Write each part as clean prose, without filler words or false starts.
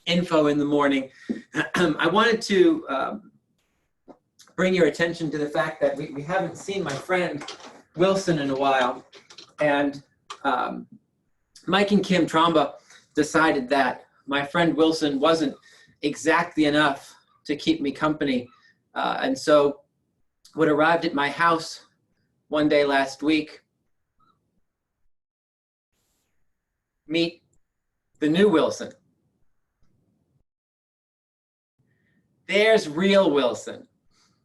info in the morning. I wanted to bring your attention to the fact that we haven't seen my friend Wilson in a while. And Mike and Kim Tromba decided that my friend Wilson wasn't exactly enough to keep me company. And so when arrived at my house one day last week, meet the new Wilson. There's real Wilson.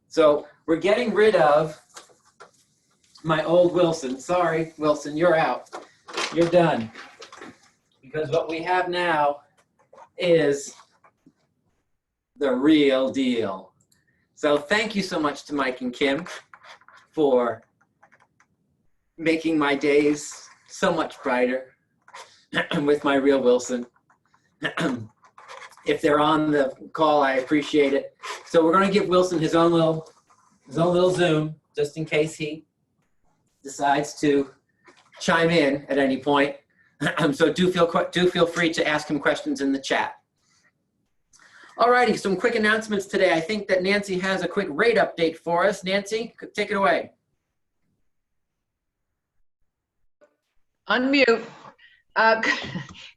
So we're getting rid of my old Wilson. Sorry, Wilson, you're out. You're done. Because what we have now is the real deal. So thank you so much to Mike and Kim for making my days so much brighter with my real Wilson. If they're on the call, I appreciate it. So we're going to give Wilson his own little Zoom, just in case he decides to chime in at any point. So do feel free to ask him questions in the chat. Alrighty, some quick announcements today. I think that Nancy has a quick rate update for us. Nancy, take it away. Unmute.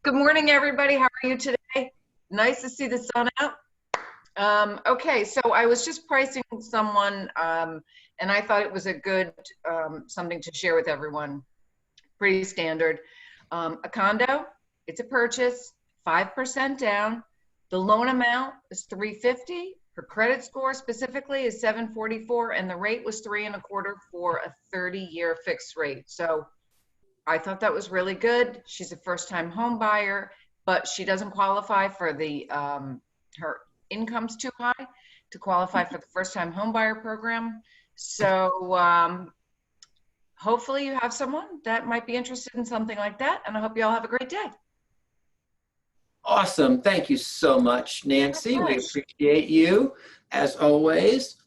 Good morning, everybody. How are you today? Nice to see the sun out. Okay, so I was just pricing someone, and I thought it was a good something to share with everyone. Pretty standard. A condo, it's a purchase, 5% down. The loan amount is $350. Her credit score specifically is 744, and the rate was 3.25 for a 30-year fixed rate. So I thought that was really good. She's a first-time home buyer, but she doesn't qualify for the her income's too high to qualify for the first-time home buyer program. So hopefully you have someone that might be interested in something like that, and I hope you all have a great day. Awesome. Thank you so much, Nancy. We appreciate you, as always.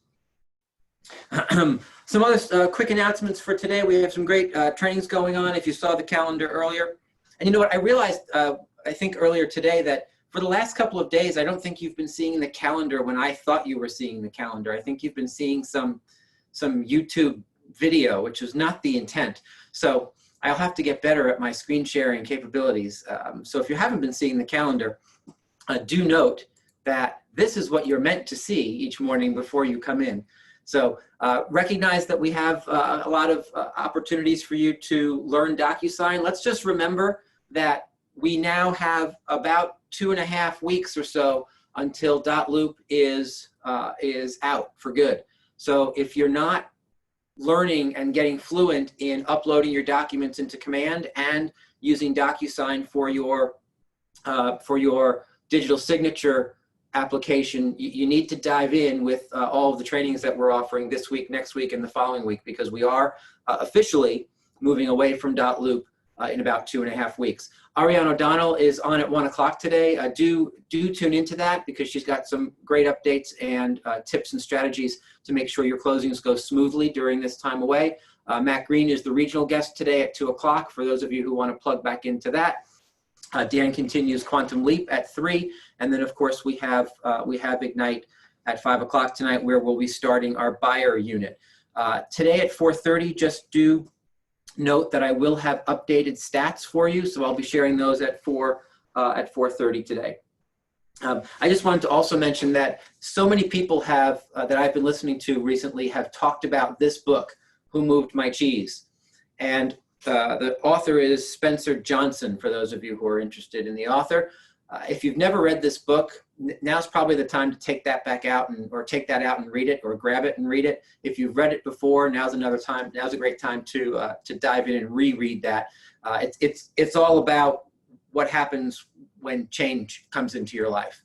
Some other quick announcements for today. We have some great trainings going on, if you saw the calendar earlier. And you know what? I realized, I think earlier today, that for the last couple of days, I don't think you've been seeing the calendar when I thought you were seeing the calendar. I think you've been seeing some YouTube video, which was not the intent. So I'll have to get better at my screen sharing capabilities. So if you haven't been seeing the calendar, do note that this is what you're meant to see each morning before you come in. So recognize that we have a lot of opportunities for you to learn DocuSign. Let's just remember that we now have about 2.5 weeks or so until dotloop is out for good. So if you're not learning and getting fluent in uploading your documents into Command and using DocuSign for your digital signature application, you need to dive in with all of the trainings that we're offering this week, next week, and the following week, because we are officially moving away from dotloop in about 2.5 weeks. Ariane O'Donnell is on at 1 o'clock today. Do tune into that, because she's got some great updates and tips and strategies to make sure your closings go smoothly during this time away. Matt Green is the regional guest today at 2 o'clock, for those of you who want to plug back into that. Dan continues Quantum Leap at 3, and then of course we have Ignite at 5 o'clock tonight, where we'll be starting our buyer unit. Today at 4:30, just do note that I will have updated stats for you, so I'll be sharing those at 4:30 today. I just wanted to also mention that so many people have that I've been listening to recently have talked about this book, Who Moved My Cheese? And the author is Spencer Johnson, for those of you who are interested in the author. If you've never read this book, now's probably the time to take that back out or take that out and read it, or grab it and read it. If you've read it before, now's a great time to dive in and reread that. It's all about what happens when change comes into your life.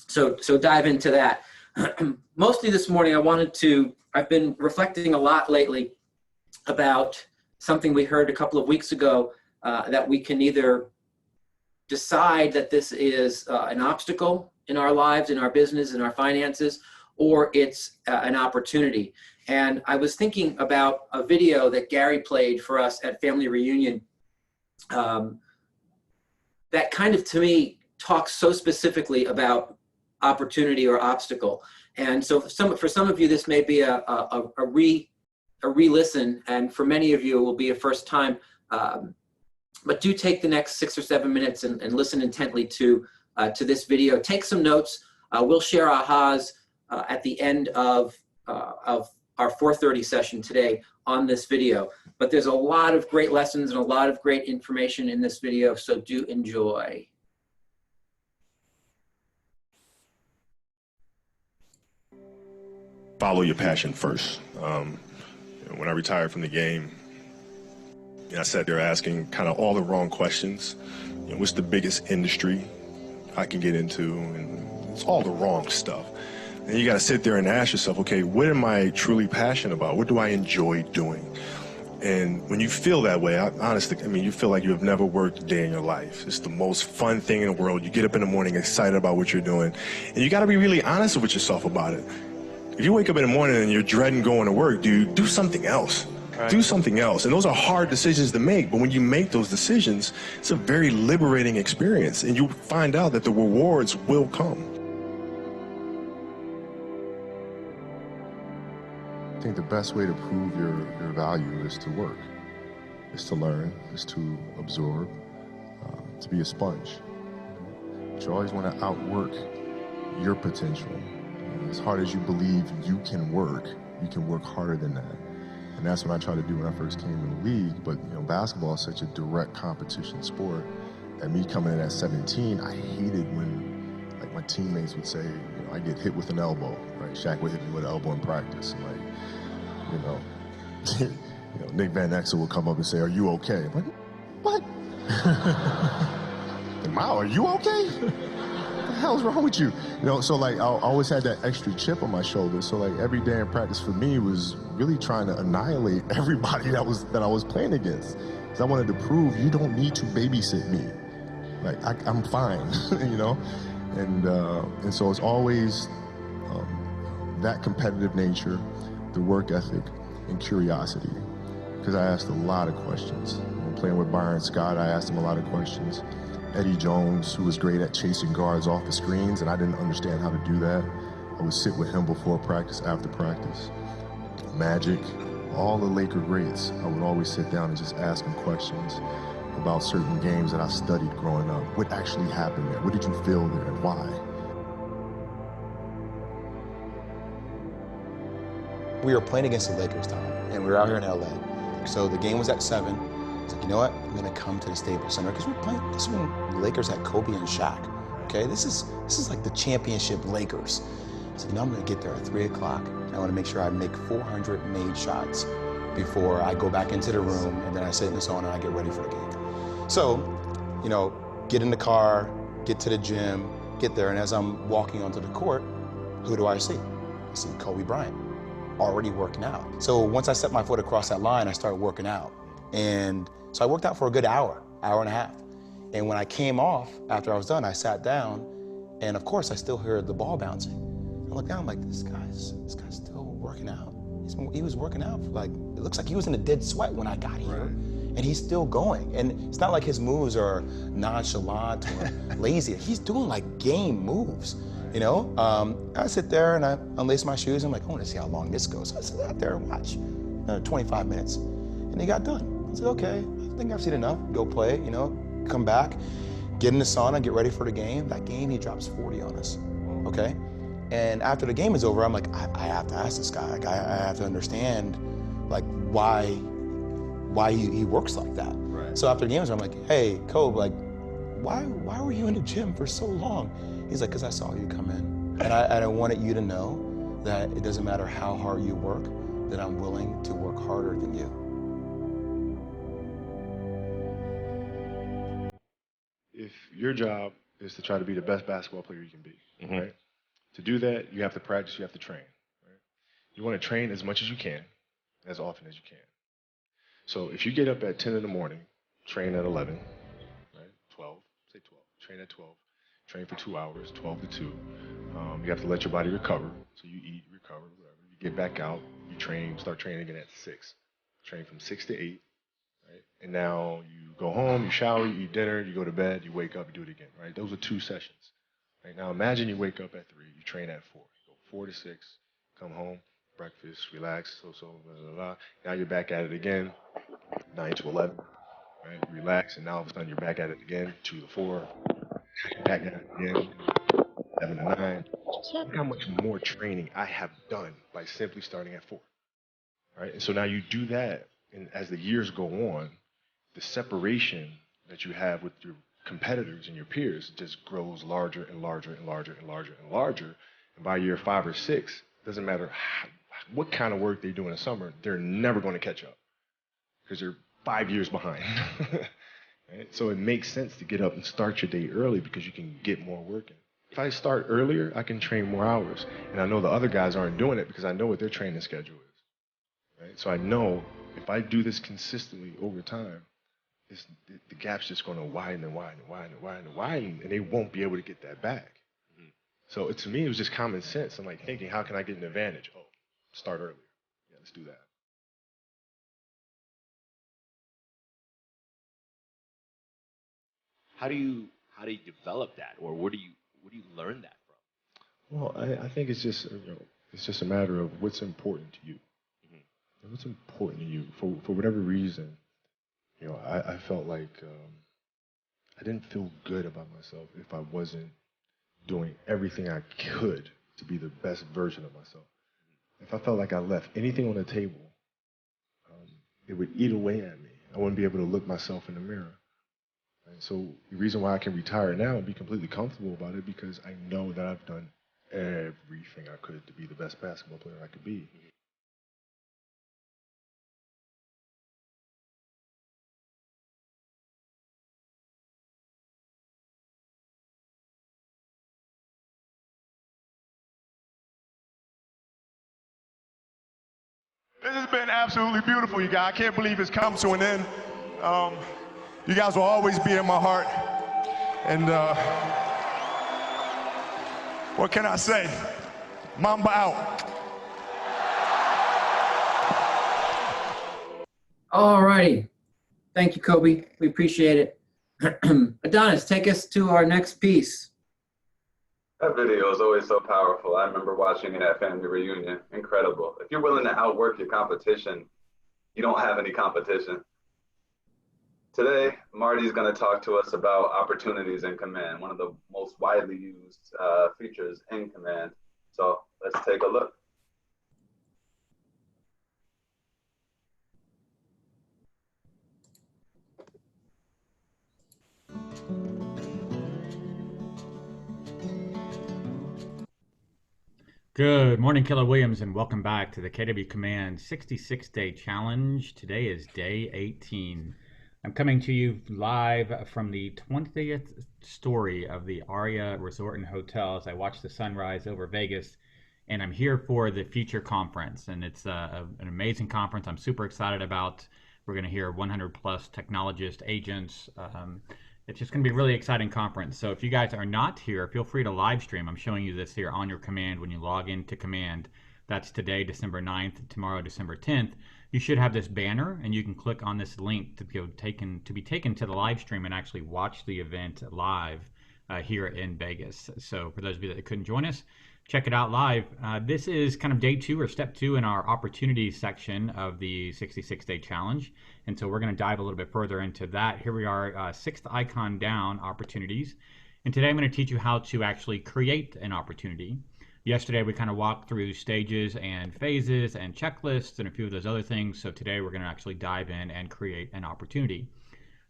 So dive into that. Mostly this morning, I've been reflecting a lot lately about something we heard a couple of weeks ago, that we can either decide that this is an obstacle in our lives, in our business, in our finances, or it's an opportunity. And I was thinking about a video that Gary played for us at Family Reunion that kind of, to me, talks so specifically about opportunity or obstacle. And so for some of you, this may be a re-listen, and for many of you, it will be a first time. But do take the next 6 or 7 minutes and listen intently to this video. Take some notes. We'll share ahas at the end of our 4:30 session today on this video. But there's a lot of great lessons and a lot of great information in this video, so do enjoy. Follow your passion first. When I retired from the game, I sat there asking kind of all the wrong questions. What's the biggest industry I can get into? And it's all the wrong stuff. And you got to sit there and ask yourself, okay, what am I truly passionate about? What do I enjoy doing? And when you feel that way, honestly, you feel like you have never worked a day in your life. It's the most fun thing in the world. You get up in the morning excited about what you're doing. And you got to be really honest with yourself about it. If you wake up in the morning and you're dreading going to work, do something else. Right. Do something else. And those are hard decisions to make, but when you make those decisions, it's a very liberating experience, and you find out that the rewards will come. I think the best way to prove your value is to work, is to learn, is to absorb, to be a sponge. But you always want to outwork your potential. As hard as you believe you can work harder than that. And that's what I tried to do when I first came in the league. But basketball is such a direct competition sport that me coming in at 17, I hated when my teammates would say, I get hit with an elbow, right? Shaq would hit me with an elbow in practice. And Nick Van Exel would come up and say, "Are you okay?" I'm like, what? Mao, are you okay? What the hell's wrong with you? So I always had that extra chip on my shoulder. So every day in practice for me was really trying to annihilate everybody that I was playing against. Because I wanted to prove you don't need to babysit me. I'm fine, And so it's always that competitive nature, the work ethic, and curiosity. Because I asked a lot of questions. When playing with Byron Scott, I asked him a lot of questions. Eddie Jones, who was great at chasing guards off the screens, and I didn't understand how to do that. I would sit with him before practice, after practice. Magic, all the Laker greats, I would always sit down and just ask them questions about certain games that I studied growing up. What actually happened there? What did you feel there and why? We were playing against the Lakers, Tom, and we were out here in LA. So the game was at 7. I was like, you know what? I'm gonna come to the Staples Center because we're playing. This is when the Lakers had Kobe and Shaq. Okay, this is like the championship Lakers. I said, I'm gonna get there at 3 o'clock, and I want to make sure I make 400 made shots before I go back into the room, and then I sit in the sauna and I get ready for the game. So, get in the car, get to the gym, get there, and as I'm walking onto the court, who do I see? I see Kobe Bryant, already working out. So once I set my foot across that line, I started working out. And so I worked out for a good hour and a half. And when I came off, after I was done, I sat down, and of course I still heard the ball bouncing. I looked down, I'm like, this guy's still working out. He was working out for it looks like he was in a dead sweat when I got here. Right. And he's still going. And it's not like his moves are nonchalant or lazy. He's doing game moves. I sit there and I unlace my shoes. I'm like, I want to see how long this goes. So I sit out there and watch 25 minutes. And he got done. I said, okay, I think I've seen enough. Go play, come back, get in the sauna, get ready for the game. That game, he drops 40 on us, okay? And after the game is over, I'm like, I have to ask this guy. I have to understand, why he works like that. Right. So after the game is over, I'm like, hey, Kobe, why were you in the gym for so long? He's like, because I saw you come in. And I wanted you to know that it doesn't matter how hard you work, that I'm willing to work harder than you. If your job is to try to be the best basketball player you can be, right? To do that, you have to practice, you have to train, right? You want to train as much as you can, as often as you can. So if you get up at 10 in the morning, train at 11, right? 12, say 12, train at 12. Train for 2 hours, 12 to 2. You have to let your body recover. So you eat, recover, whatever. You get back out, you train, start training again at 6. Train from 6 to 8. right? And now you go home, you shower, you eat dinner, you go to bed, you wake up, you do it again, right? Those are 2 sessions, right? Now imagine you wake up at 3, you train at 4, you go 4 to 6, come home, breakfast, relax, blah, blah, blah. Now you're back at it again, 9 to 11, right? Relax, and now all of a sudden you're back at it again, 2 to 4, back at it again, 7 to 9. Look how much more training I have done by simply starting at 4, right? And so now you do that, and as the years go on, the separation that you have with your competitors and your peers just grows larger and larger and larger and larger and larger. And by year 5 or 6, doesn't matter what kind of work they do in the summer, they're never going to catch up because they're 5 years behind. Right? So it makes sense to get up and start your day early because you can get more work in. If I start earlier, I can train more hours. And I know the other guys aren't doing it because I know what their training schedule is. Right? So I know if I do this consistently over time, the gap's just going to widen and widen and widen and widen and widen, and they won't be able to get that back. So to me, it was just common sense. I'm like thinking, how can I get an advantage? Oh, start earlier. Yeah, let's do that. How do you develop that, or where do you learn that from? Well, I think it's just it's just a matter of what's important to you. What's important to you for whatever reason. I felt like I didn't feel good about myself if I wasn't doing everything I could to be the best version of myself. If I felt like I left anything on the table, it would eat away at me. I wouldn't be able to look myself in the mirror. And so the reason why I can retire now and be completely comfortable about it because I know that I've done everything I could to be the best basketball player I could be. This has been absolutely beautiful, you guys. I can't believe it's come to an end. You guys will always be in my heart. And what can I say? Mamba out. All righty. Thank you, Kobe. We appreciate it. Adonis, take us to our next piece. That video is always so powerful. I remember watching it at family reunion. Incredible. If you're willing to outwork your competition, you don't have any competition. Today, Marty's going to talk to us about opportunities in command, one of the most widely used features in command. So let's take a look. Good morning, Keller Williams, and welcome back to the KW Command 66-Day Challenge. Today is day 18. I'm coming to you live from the 20th story of the Aria Resort and Hotel as I watch the sunrise over Vegas, and I'm here for the Future Conference, and it's an amazing conference I'm super excited about. We're going to hear 100 plus technologists, agents. It's just going to be a really exciting conference. So if you guys are not here, feel free to live stream. I'm showing you this here on your Command when you log into Command. That's today, December 9th, tomorrow, December 10th. You should have this banner, and you can click on this link to be taken to the live stream and actually watch the event live here in Vegas. So for those of you that couldn't join us, check it out live. This is kind of day 2 or step 2 in our opportunities section of the 66-Day Challenge. And so we're going to dive a little bit further into that. Here we are, 6th icon down, opportunities. And today I'm going to teach you how to actually create an opportunity. Yesterday we kind of walked through stages and phases and checklists and a few of those other things. So today we're going to actually dive in and create an opportunity.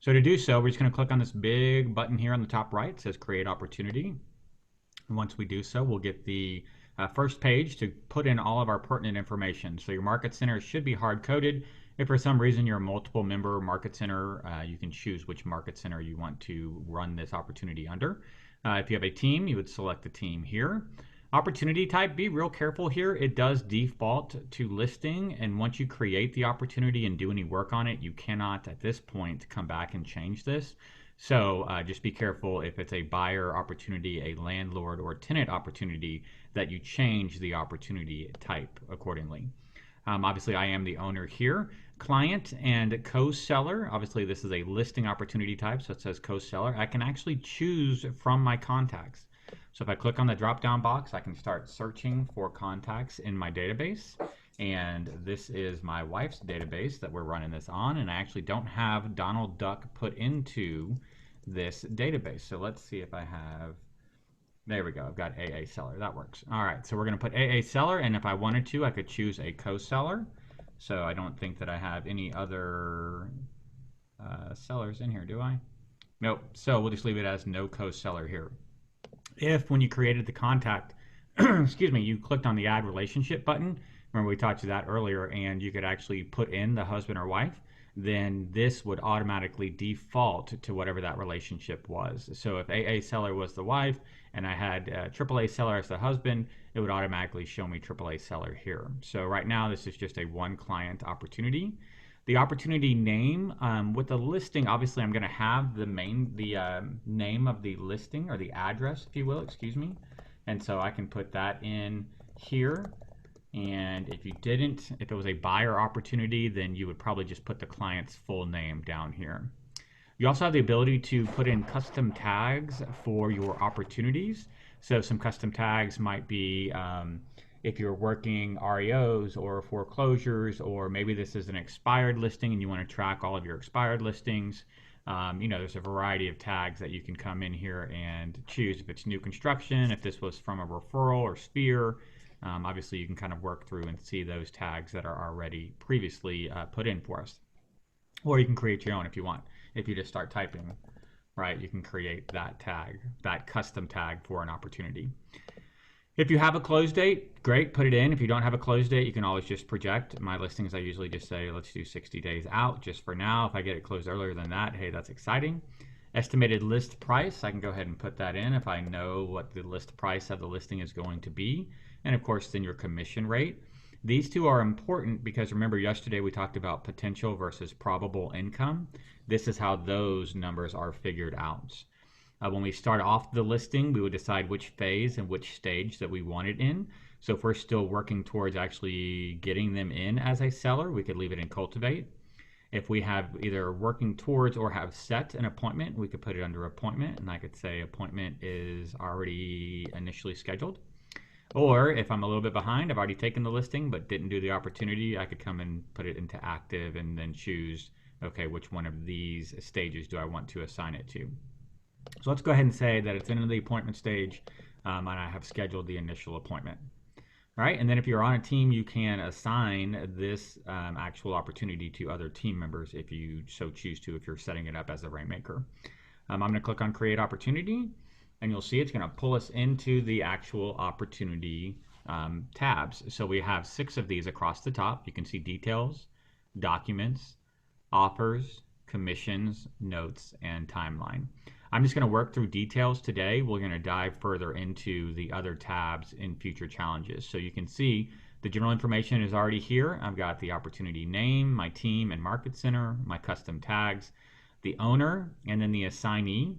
So to do so, we're just going to click on this big button here on the top right. It says Create Opportunity. And once we do so, we'll get the first page to put in all of our pertinent information. So your Market Center should be hard-coded. If for some reason you're a multiple member Market Center, you can choose which Market Center you want to run this opportunity under. If you have a team, you would select the team here. Opportunity type, be real careful here. It does default to listing, and once you create the opportunity and do any work on it, you cannot at this point come back and change this. So just be careful if it's a buyer opportunity, a landlord or tenant opportunity, that you change the opportunity type accordingly. Obviously, I am the owner here. Client and co-seller. Obviously, this is a listing opportunity type, so it says co-seller. I can actually choose from my contacts. So if I click on the drop-down box, I can start searching for contacts in my database. And this is my wife's database that we're running this on, and I actually don't have Donald Duck put into this database. So let's see if I have, there we go, I've got AA seller, that works. All right, so we're gonna put AA seller, and if I wanted to, I could choose a co-seller. So I don't think that I have any other sellers in here, do I? Nope, so we'll just leave it as no co-seller here. If when you created the contact, excuse me, you clicked on the add relationship button, remember we talked to that earlier, and you could actually put in the husband or wife, then this would automatically default to whatever that relationship was. So if AA seller was the wife and I had AAA seller as the husband, it would automatically show me AAA seller here. So right now this is just a one client opportunity. The opportunity name with the listing, obviously I'm going to have the name of the listing, or the address, if you will, excuse me. And so I can put that in here. And if you didn't, if it was a buyer opportunity, then you would probably just put the client's full name down here. You also have the ability to put in custom tags for your opportunities. So some custom tags might be if you're working REOs or foreclosures, or maybe this is an expired listing and you want to track all of your expired listings. You know, there's a variety of tags that you can come in here and choose. If it's new construction, if this was from a referral or Sphere, obviously you can kind of work through and see those tags that are already previously put in for us. Or you can create your own if you want. If you just start typing, right, you can create that tag, that custom tag for an opportunity. If you have a close date, great, put it in. If you don't have a close date, you can always just project. My listings, I usually just say, let's do 60 days out just for now. If I get it closed earlier than that, hey, that's exciting. Estimated list price, I can go ahead and put that in if I know what the list price of the listing is going to be. And of course, then your commission rate. These two are important because remember yesterday we talked about potential versus probable income. This is how those numbers are figured out. When we start off the listing, we would decide which phase and which stage that we want it in. So if we're still working towards actually getting them in as a seller, we could leave it in cultivate. If we have either working towards or have set an appointment, we could put it under appointment, and I could say appointment is already initially scheduled. Or if I'm a little bit behind, I've already taken the listing but didn't do the opportunity, I could come and put it into active and then choose, okay, which one of these stages do I want to assign it to. So let's go ahead and say that it's in the appointment stage and I have scheduled the initial appointment. All right, and then if you're on a team, you can assign this actual opportunity to other team members if you so choose to, if you're setting it up as a Rainmaker. I'm going to click on Create Opportunity, and you'll see it's going to pull us into the actual opportunity tabs. So we have 6 of these across the top. You can see Details, Documents, Offers, Commissions, Notes, and Timeline. I'm just going to work through details today. We're going to dive further into the other tabs in future challenges. So you can see the general information is already here. I've got the opportunity name, my team and market center, my custom tags, the owner, and then the assignee.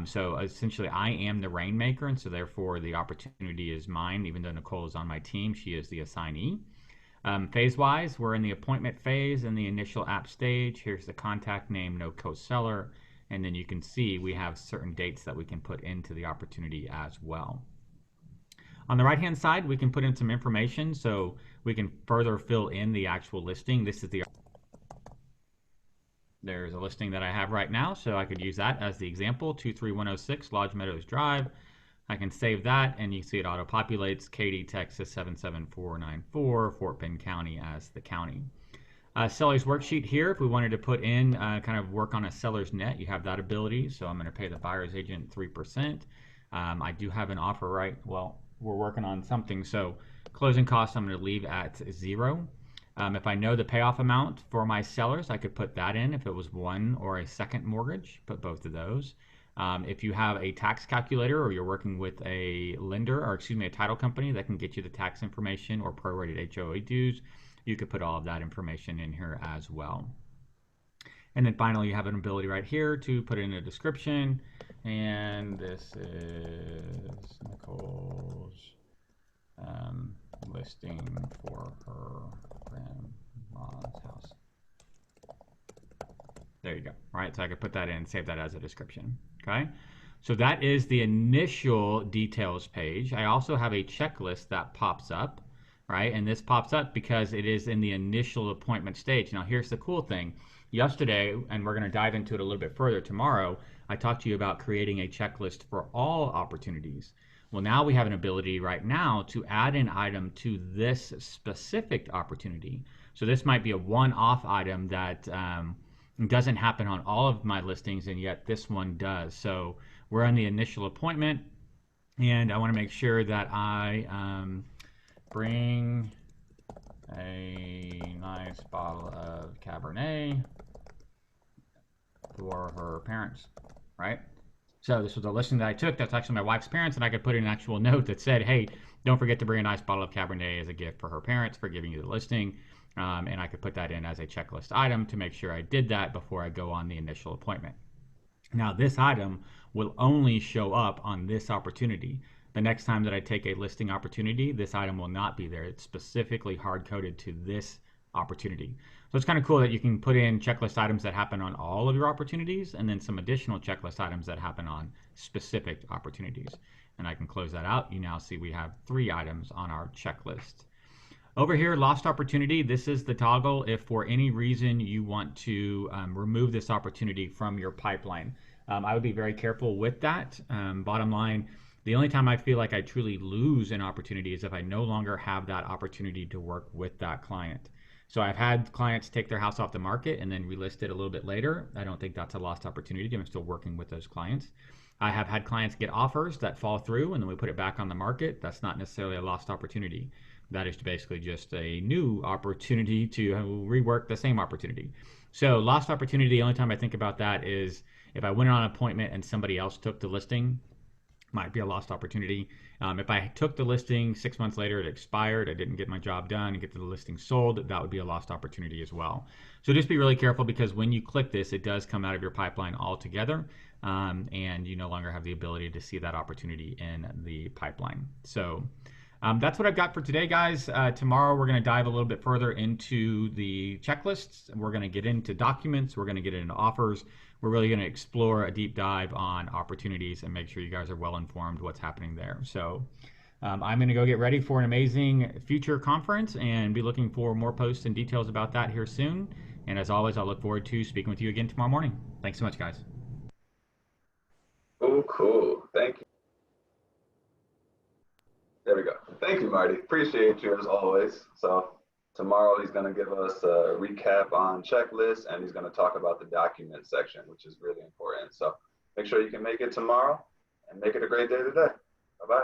So essentially I am the Rainmaker, and so therefore the opportunity is mine. Even though Nicole is on my team, she is the assignee. Phase-wise, we're in the appointment phase in the initial app stage. Here's the contact name, no co-seller. And then you can see we have certain dates that we can put into the opportunity as well. On the right-hand side, we can put in some information so we can further fill in the actual listing. This is there's a listing that I have right now, so I could use that as the example, 23106 Lodge Meadows Drive. I can save that, and you see it auto-populates Katy, Texas 77494, Fort Bend County as the county. Seller's worksheet here, if we wanted to put in kind of work on a seller's net, you have that ability. So I'm going to pay the buyer's agent 3%. I do have an offer, right? Well, we're working on something. So closing costs, I'm going to leave at 0. If I know the payoff amount for my sellers, I could put that in. If it was 1 or a second mortgage, put both of those. If you have a tax calculator or you're working with a lender, or excuse me, a title company that can get you the tax information or prorated HOA dues, you could put all of that information in here as well. And then finally, you have an ability right here to put in a description. And this is Nicole's listing for her grandma's house. There you go. All right, so I could put that in, save that as a description. Okay, so that is the initial details page. I also have a checklist that pops up, right? And this pops up because it is in the initial appointment stage. Now, here's the cool thing. Yesterday, and we're going to dive into it a little bit further tomorrow, I talked to you about creating a checklist for all opportunities. Well, now we have an ability right now to add an item to this specific opportunity. So this might be a one-off item that doesn't happen on all of my listings, and yet this one does. So we're on the initial appointment, and I want to make sure that I bring a nice bottle of Cabernet for her parents, right? So this was a listing that I took. That's actually my wife's parents, and I could put in an actual note that said, hey, don't forget to bring a nice bottle of Cabernet as a gift for her parents for giving you the listing. And I could put that in as a checklist item to make sure I did that before I go on the initial appointment. Now, this item will only show up on this opportunity. The next time that I take a listing opportunity, this item will not be there. It's specifically hard-coded to this opportunity. So it's kind of cool that you can put in checklist items that happen on all of your opportunities, and then some additional checklist items that happen on specific opportunities. And I can close that out. You now see we have 3 items on our checklist. Over here, lost opportunity. This is the toggle if for any reason you want to remove this opportunity from your pipeline. I would be very careful with that. Bottom line, the only time I feel like I truly lose an opportunity is if I no longer have that opportunity to work with that client. So I've had clients take their house off the market and then relist it a little bit later. I don't think that's a lost opportunity. I'm still working with those clients. I have had clients get offers that fall through and then we put it back on the market. That's not necessarily a lost opportunity. That is basically just a new opportunity to rework the same opportunity. So lost opportunity, the only time I think about that is if I went on an appointment and somebody else took the listing, might be a lost opportunity. If I took the listing 6 months later, it expired, I didn't get my job done and get the listing sold, that would be a lost opportunity as well. So just be really careful because when you click this, it does come out of your pipeline altogether, and you no longer have the ability to see that opportunity in the pipeline. So that's what I've got for today, guys. Tomorrow we're going to dive a little bit further into the checklists. We're going to get into documents. We're going to get into offers. We're really going to explore a deep dive on opportunities and make sure you guys are well informed what's happening there. So I'm going to go get ready for an amazing future conference and be looking for more posts and details about that here soon. And as always, I look forward to speaking with you again tomorrow morning. Thanks so much, guys. Oh, cool. Thank you. There we go. Thank you, Marty. Appreciate you as always. So tomorrow he's going to give us a recap on checklists and he's going to talk about the document section, which is really important. So make sure you can make it tomorrow and make it a great day today. Bye-bye.